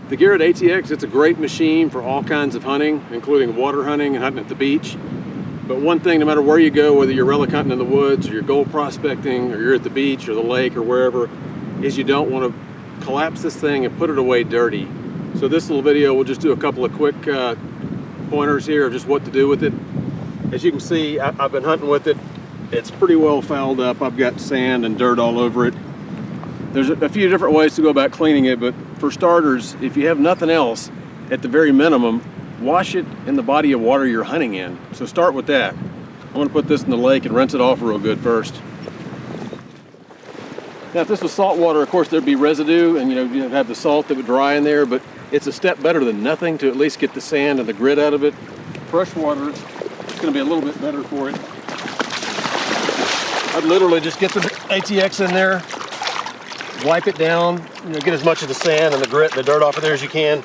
The Garrett ATX, it's a great machine for all kinds of hunting, including water hunting and hunting at the beach. But one thing, no matter where you go, whether you're relic hunting in the woods or you're gold prospecting or you're at the beach or the lake or wherever, is you don't want to collapse this thing and put it away dirty. So this little video, we'll just do a couple of quick pointers here of just what to do with it. As you can see, I've been hunting with it. It's pretty well fouled up. I've got sand and dirt all over it. There's a few different ways to go about cleaning it, but for starters, if you have nothing else, at the very minimum, wash it in the body of water you're hunting in. So start with that. I'm going to put this in the lake and rinse it off real good first. Now if this was salt water, of course there'd be residue and you'd have the salt that would dry in there, but it's a step better than nothing to at least get the sand and the grit out of it. Fresh water is going to be a little bit better for it. I'd literally just get the ATX in there, wipe it down, get as much of the sand and the grit and the dirt off of there as you can.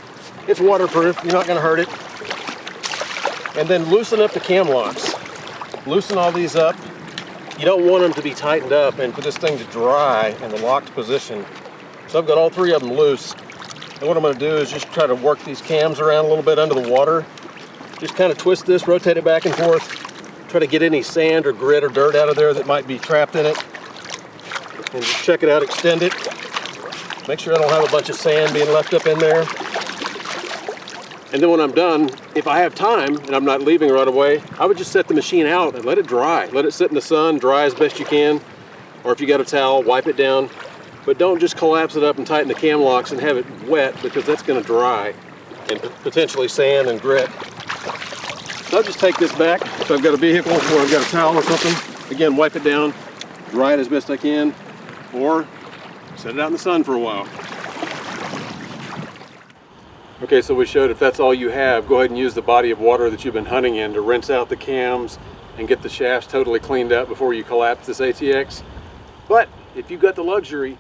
It's waterproof, you're not going to hurt it. And then loosen up the cam locks. Loosen all these up. You don't want them to be tightened up and for this thing to dry in the locked position. So I've got all three of them loose. And what I'm going to do is just try to work these cams around a little bit under the water. Just kind of twist this, rotate it back and forth. Try to get any sand or grit or dirt out of there that might be trapped in it. And just check it out, extend it. Make sure I don't have a bunch of sand being left up in there. And then when I'm done, if I have time and I'm not leaving right away, I would just set the machine out and let it dry. Let it sit in the sun, dry as best you can. Or if you got a towel, wipe it down. But don't just collapse it up and tighten the cam locks and have it wet, because that's going to dry and potentially sand and grit. So I'll just take this back. If I've got a vehicle where I've got a towel or something, again, wipe it down, dry it as best I can, or set it out in the sun for a while. Okay, so we showed if that's all you have, go ahead and use the body of water that you've been hunting in to rinse out the cams and get the shafts totally cleaned up before you collapse this ATX. But if you've got the luxury,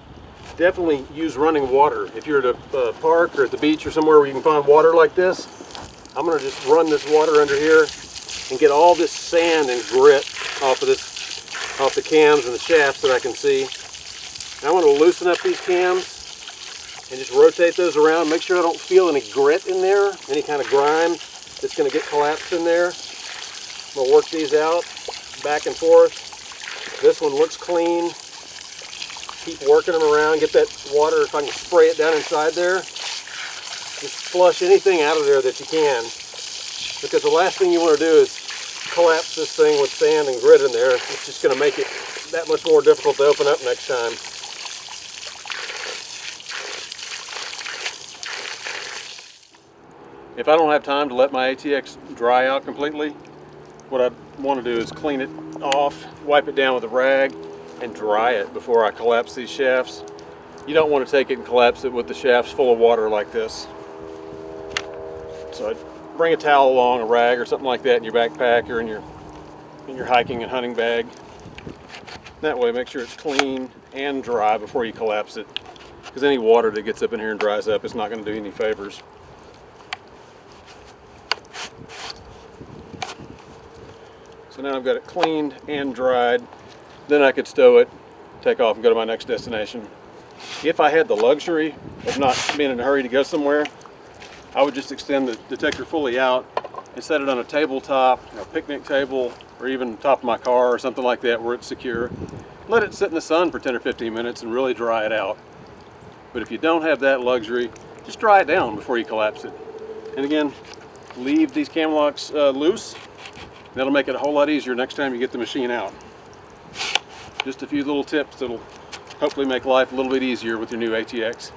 definitely use running water. If you're at a park or at the beach or somewhere where you can find water like this, I'm going to just run this water under here and get all this sand and grit off the cams and the shafts that I can see. And I want to loosen up these cams and just rotate those around. Make sure I don't feel any grit in there, any kind of grime that's going to get collapsed in there. I'm going to work these out back and forth. This one looks clean. Keep working them around. Get that water, if I can spray it down inside there. Just flush anything out of there that you can. Because the last thing you want to do is collapse this thing with sand and grit in there. It's just going to make it that much more difficult to open up next time. If I don't have time to let my ATX dry out completely, what I want to do is clean it off, wipe it down with a rag, and dry it before I collapse these shafts. You don't want to take it and collapse it with the shafts full of water like this. So I'd bring a towel along, a rag or something like that in your backpack or in your hiking and hunting bag. That way make sure it's clean and dry before you collapse it, because any water that gets up in here and dries up, it's not going to do any favors. So now I've got it cleaned and dried. Then I could stow it, take off and go to my next destination. If I had the luxury of not being in a hurry to go somewhere, I would just extend the detector fully out and set it on a tabletop, a picnic table, or even top of my car or something like that where it's secure. Let it sit in the sun for 10 or 15 minutes and really dry it out. But if you don't have that luxury, just dry it down before you collapse it. And again, leave these cam locks loose. That'll make it a whole lot easier next time you get the machine out. Just a few little tips that'll hopefully make life a little bit easier with your new ATX.